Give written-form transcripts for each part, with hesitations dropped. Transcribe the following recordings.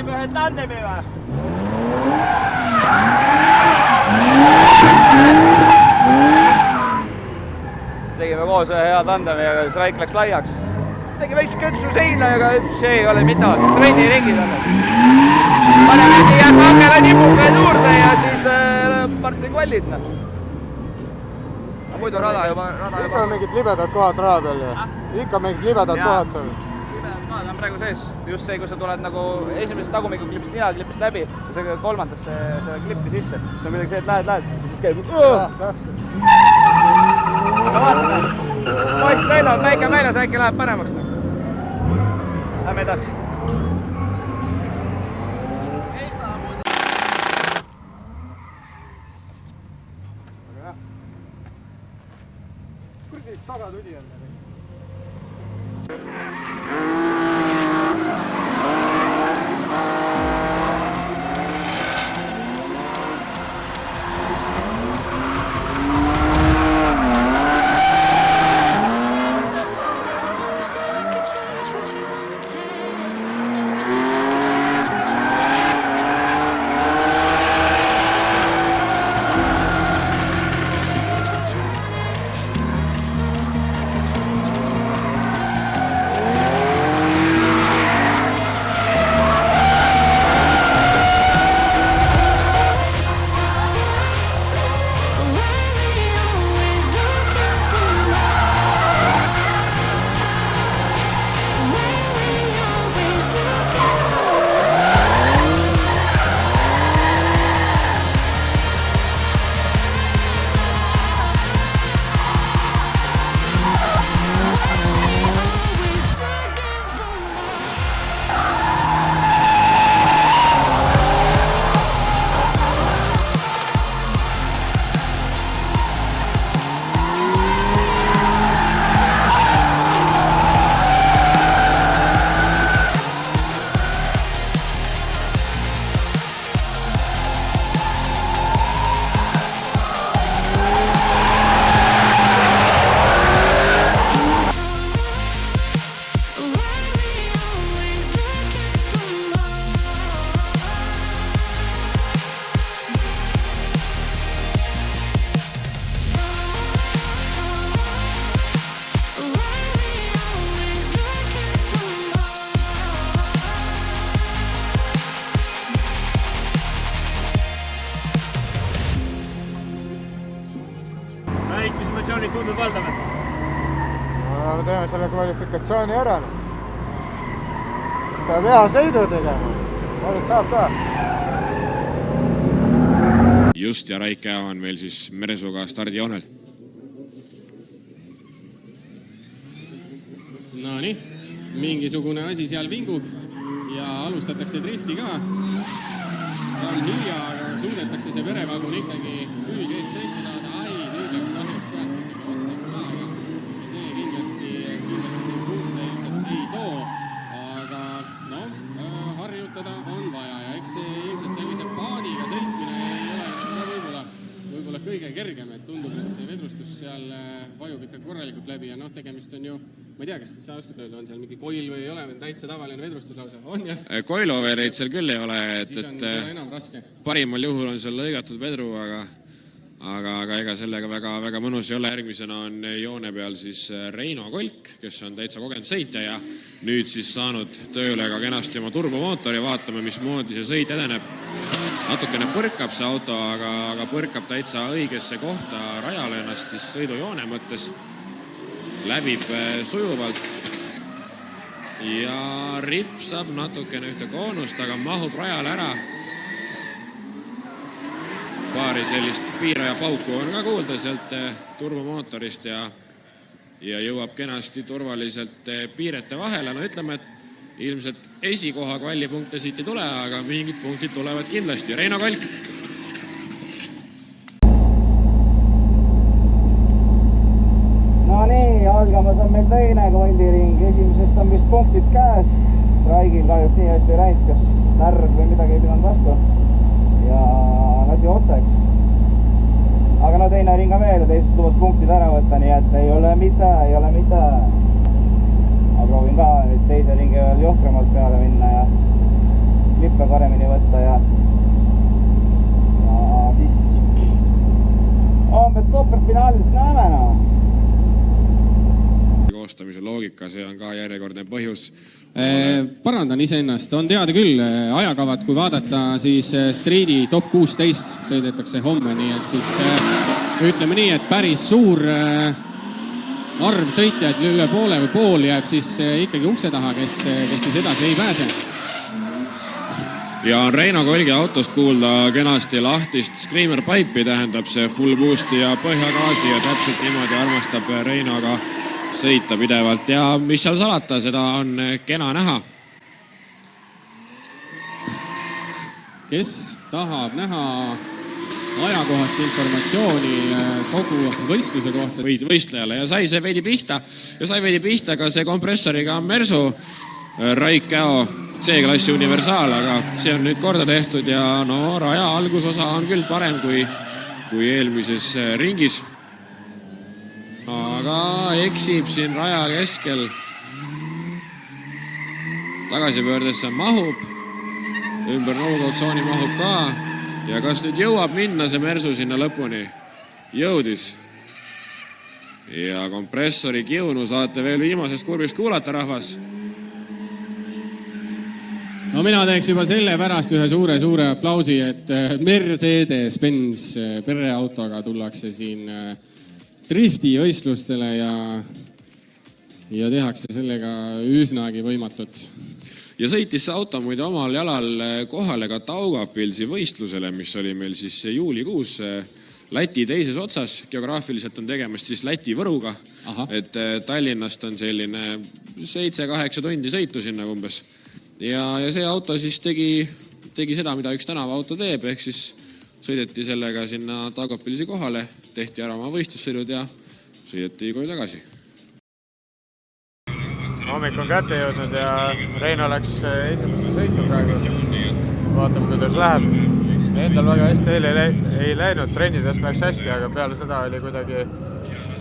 teeme ühe tandemi või? Tegime koos ühe hea tandemi, aga siis Raik läks laiaks. Tegime üks kõksu seina, aga see ei ole mida. Trenniringid on. Paneme siia kaamera nipuga juurde ja siis varsti kvallid. Muidu rada juba... Ikka on mingid libedad kohad radal ja? Ikka mingid libedad kohad seal? Libedad kohad on praegu sees. Just see, kui sa tuled nagu esimesest tagumiku klipist nina klipist läbi ja see kolmandasse selle klippi sisse. See on kuidagi see, et lähed ja siis käib... Vaatame. Poiss sõidab, väike väljas, äkki läheb paremaks. Lähme edasi. Kurdi tagatuli on. Mis emotsioonid tundub valdavad? Me teeme selle kvalifikatsiooni ära. Peab hea sõidu tegema. Valid saab ka. Just ja Raike on meil siis Meresuuga stardijoonel. No nii, mingisugune asi seal vingub ja alustatakse drifti ka. On hilja, aga suudetakse see verevagun ikkagi külg ees sõitma saada. Nüüd läks kahjuks sealt ikkagi otsaks ka ja see kindlasti siin punkte ilmselt ei too, aga harjutada on vaja ja eks see ilmselt sellise paadiga sõitmine ei ole ka võib-olla kõige kergem, et tundub, et see vedrustus seal vajub ikka korralikult läbi ja tegemist on ju, ma ei tea, kas sa oskad öelda, on seal mingi koil või ei ole, täitsa tavaline vedrustus lausa, on jah? Koilovereid seal küll ei ole, siis on seda enam raske. Parimal juhul on seal lõigatud vedru, aga ega sellega väga mõnus ei ole. Järgmisena on joone peal siis Reino Kolk, kes on täitsa kogenud sõitja ja nüüd siis saanud tööle ka kenasti oma turbomootori. Vaatame, mismoodi see sõit edeneb. Natukene põrkab see auto, aga põrkab täitsa õigesse kohta rajale ennast siis sõidujoone mõttes. Läbib sujuvalt ja ripsab natukene ühte koonust, aga mahub rajale ära. Paari sellist piira ja pauku on ka kuulda sealt turbomootorist ja jõuab kenasti turvaliselt piirete vahele. No ütleme, et ilmselt esikoha kvallipunkte siit ei tule, aga mingid punktid tulevad kindlasti. Reino Kolk. No nii, algamas on meil teine kvalliring. Esimesest on vist punktid käes. Raigil kahjuks nii hästi ei läinud, kas närv või midagi ei pidanud vastu. Ja lasi otseks. Aga teine ring on veel ja teisest lubas punktid ära võtta, nii et ei ole mida. Ma proovin ka nüüd teise ringi veel johkremalt peale minna ja klippe paremini võtta ja siis umbes superfinaalis näeme koostamise loogika, see on ka järjekordne põhjus. Parandan iseennast, on teada küll ajakavad, kui vaadata, siis Streeti top 16 sõidetakse homme, nii et siis ütleme nii, et päris suur arv sõitjaid üle poole või pool jääb siis ikkagi ukse taha, kes siis edasi ei pääse. Ja on Reino Kolgi autost kuulda kenasti lahtist Screamer Pipe'i, tähendab see full boost'i ja põhjagaasi ja täpselt niimoodi armastab Reinoga sõita pidevalt ja mis seal salata, seda on kena näha. Kes tahab näha ajakohast informatsiooni kogu võistluse kohta võistlejale ja sai see veidi pihta ja sai veidi pihta ka see kompressoriga Mersu Raikao C-klassi universaal, aga see on nüüd korda tehtud ja no raja algusosa on küll parem kui eelmises ringis. Aga eksib siin raja keskel. Tagasipöördesse mahub, ümber no-go-tsooni mahub ka ja kas nüüd jõuab minna see Mersu sinna lõpuni? Jõudis. Ja kompressori kiunu saate veel viimasest kurbist kuulata, rahvas. No mina teeks juba selle pärast ühe suure aplausi, et Mercedes-Benz pereautoga tullakse siin drifti võistlustele ja tehakse sellega üsnagi võimatut. Ja sõitis see auto muide omal jalal kohale ka Taugapilsi võistlusele, mis oli meil siis juulikuus Läti teises otsas. Geograafiliselt on tegemist siis Läti Võruga. Et Tallinnast on selline 7-8 tundi sõitu sinna umbes. Ja see auto siis tegi seda, mida üks tänavaauto teeb, ehk siis sõideti sellega sinna Taugapilsi kohale, tehti ära oma võistlussõidud ja sõideti koju tagasi. Hommik on kätte jõudnud ja Reino läks esimesse sõitu praegu. Vaatame, kuidas läheb. Endal väga hästi eile ei läinud, trennidest läks hästi, aga peale seda oli kuidagi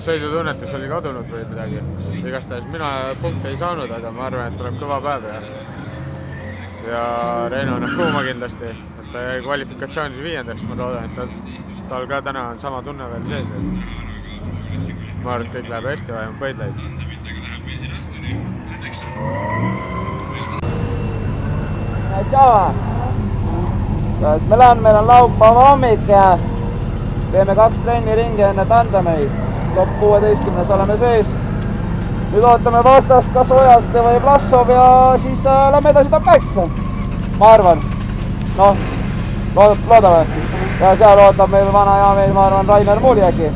sõidutunnetus oli kadunud või midagi. Igastahes mina punkte ei saanud, aga ma arvan, et tuleb kõva päev ja Reino on kuuma kindlasti, et ta jäi kvalifikatsioonis 5. Ma loodan, et tal ka täna on sama tunne veel sees. Ma arvan, et kõik läheb hästi, vajame põidleid. Tšau! Meil on laupäeva hommik ja teeme 2 trenniringi enne tandemeid. Top 16 oleme sees. Nüüd ootame vastast kas Ojaste või Vlasov ja siis lähme edasi top 8. Ma arvan. Noh, loodame. Ja seal ootab meil vana ja meil, ma arvan, Rainer Muuli äkki.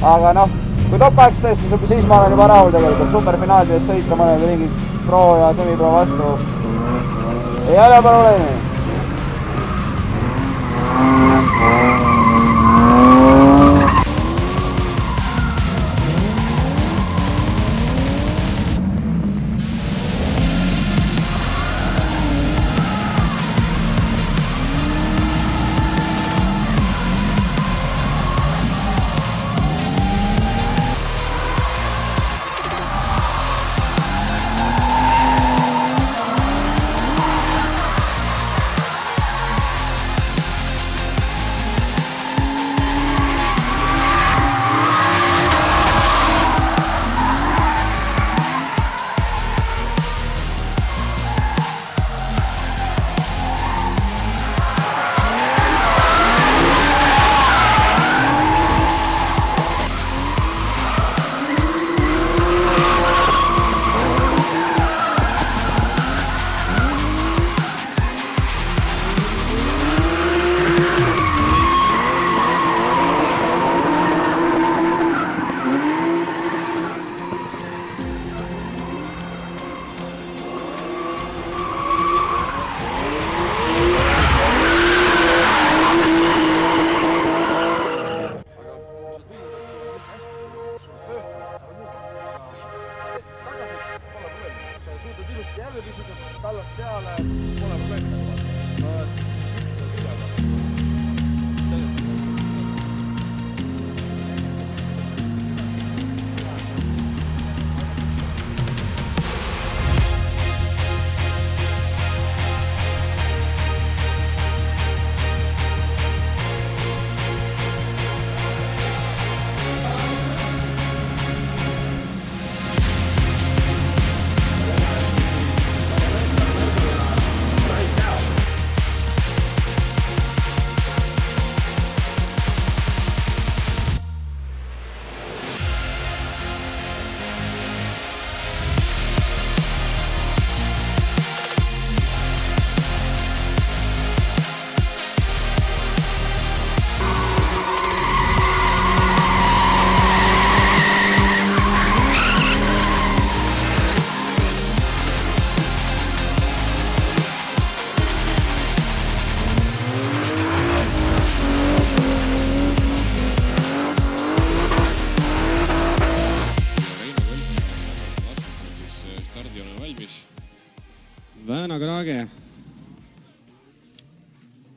Aga noh, kui top 8 siis ma olen juba rahul tegelikult. Superfinaalides sõita mõned ringid pro ja semipro vastu. Ei ole probleemi.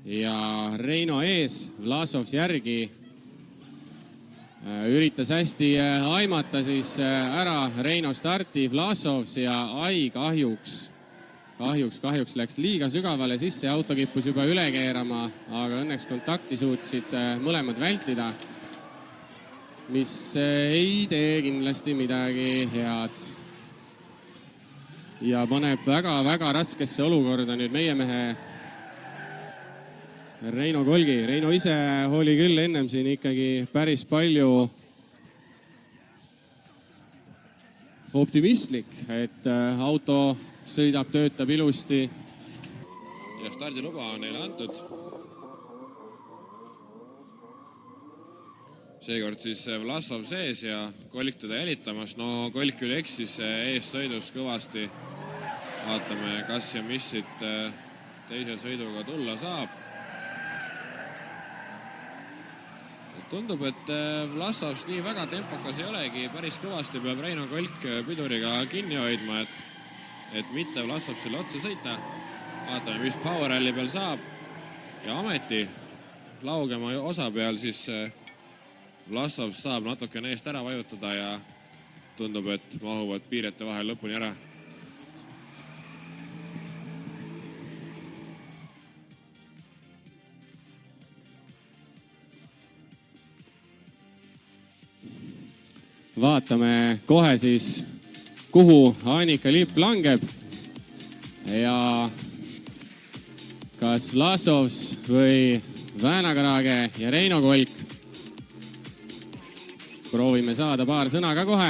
ja Reino ees, Vlasovs järgi. Üritas hästi aimata siis ära Reino starti, Vlasovs ja Ai kahjuks läks liiga sügavale sisse, auto kippus juba üle keerama, aga õnneks kontakti suutsid mõlemad vältida, mis ei tee kindlasti midagi head. Ja paneb väga-väga raskesse olukorda nüüd meie mehe Reino Kolgi. Reino ise oli küll ennem siin ikkagi päris palju optimistlik, et auto sõidab, töötab ilusti. Ja stardiluba on neile antud. Seekord siis Vlasov sees ja Kolk teda jälitamas. No Kolk küll eksis eessõidus kõvasti. Vaatame, kas ja mis siit teise sõiduga tulla saab. Tundub, et Vlasovs nii väga tempokas ei olegi. Päris kõvasti peab Reino Kolk piduriga kinni hoidma, et mitte Vlasovsile otsa sõita. Vaatame, mis Power Rally peal saab. Ja ameti laugema osa peal siis Vlasovs saab natukene eest ära vajutada ja tundub, et mahuvad piirete vahel lõpuni ära. Vaatame kohe siis, kuhu Annika lipp langeb ja kas Vlasovs või Väänakarage ja Reino Kolk. Proovime saada paar sõna ka kohe.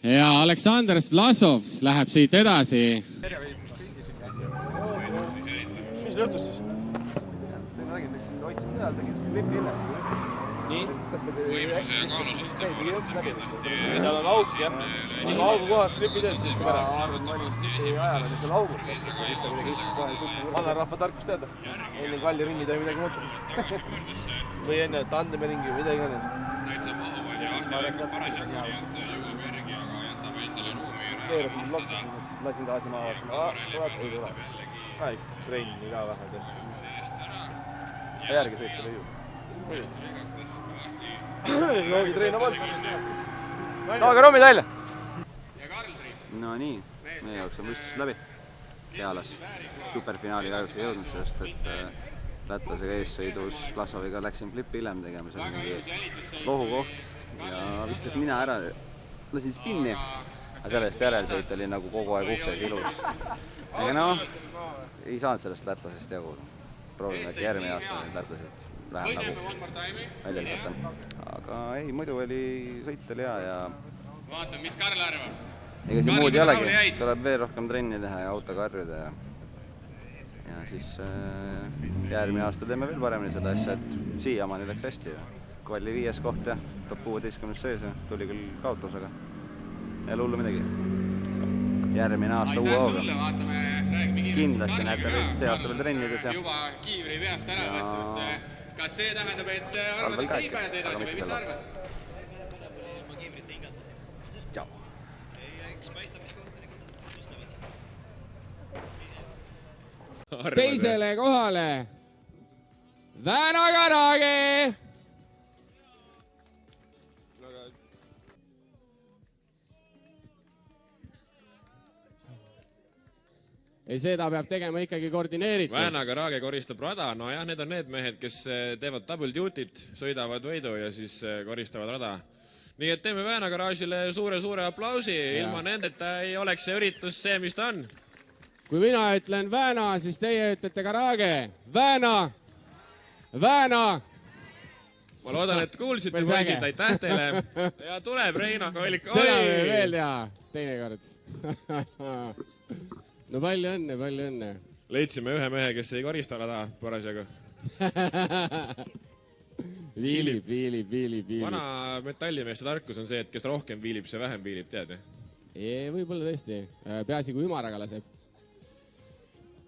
Ja Aleksandr Vlasovs läheb siit edasi. Mis lõhtus siis? Ma nägin, et siin hoidsime mujal, tegin klipi enne. Nii? Võimuse ja kaalusahte poolest kindlasti. Seal on auk, jah. Aga augu kohas klipi teed, siis kui ära. Ei ajal oli seal augus. Siis ta kuidagi istus kohe suhteliselt. Vanna rahva tarkus teada. Enne kalli ringi ta midagi muutumas. Või enne tandemi ringi või mida iganes. Näitsa mahuvad ja ahjalikud parasjagu, nii et jõuab järgi, aga jätab endale ruumi üle. Keerasin lokkasin, lasin gaasi maha, vaatasin, tuleb, ei tule. Eks trenni ka vähe tehtud. Järgi sõita või ju. Joogi trein on siis. Taage roomid välja! No nii, meie jaoks on võistlus läbi. Kealas superfinaali kahjuks ei jõudnud, sest et lätlasega eessõidus Vlasoviga läksin flippi hiljem tegema, see on mingi lohukoht ja viskas nina ära, lasin spinni, aga sellest järelsõit oli nagu kogu aeg ukses ilus. Aga noh, ei saanud sellest lätlasest jagu. Proovime äkki järgmine aasta need lätlased vähem nagu välja visata. Aga ei, muidu oli sõit oli hea ja Vaatame, mis Karl arvab. ega siin muud ei olegi, tuleb veel rohkem trenni teha ja autoga harjuda ja siis järgmine aasta teeme veel paremini seda asja, et siiamaani läks hästi. Kvalli 5. koht ja top 16 sees ja tuli küll kaotus, aga ei hullu midagi. Järgmine aasta uue hooga. Kindlasti näete see aasta veel trennides ja juba kiivri peast ära võtnud. Kas see tähendab, et arvad, et ei pääse edasi või mis sa arvad? Tšau. Teisele kohale Väänakarage! Ei, seda peab tegema ikkagi koordineeritud. Väänakarage koristab rada, no jah, need on need mehed, kes teevad double duty't, sõidavad võidu ja siis koristavad rada. Nii et teeme Väänakaragile suure aplausi, ilma nendeta ei oleks see üritus see, mis ta on. Kui mina ütlen Vääna, siis teie ütlete Karage. Vääna! Vääna! Ma loodan, et kuulsite poisid, aitäh teile. Ja tuleb Reino Kolk. Seda veel ja teinekord. No palju õnne. Leidsime ühe mehe, kes ei korista rada parasjagu. Viilib. Vana metallimeeste tarkus on see, et kes rohkem viilib, see vähem viilib, tead? Võib-olla tõesti. Peaasi, kui ümaraga laseb.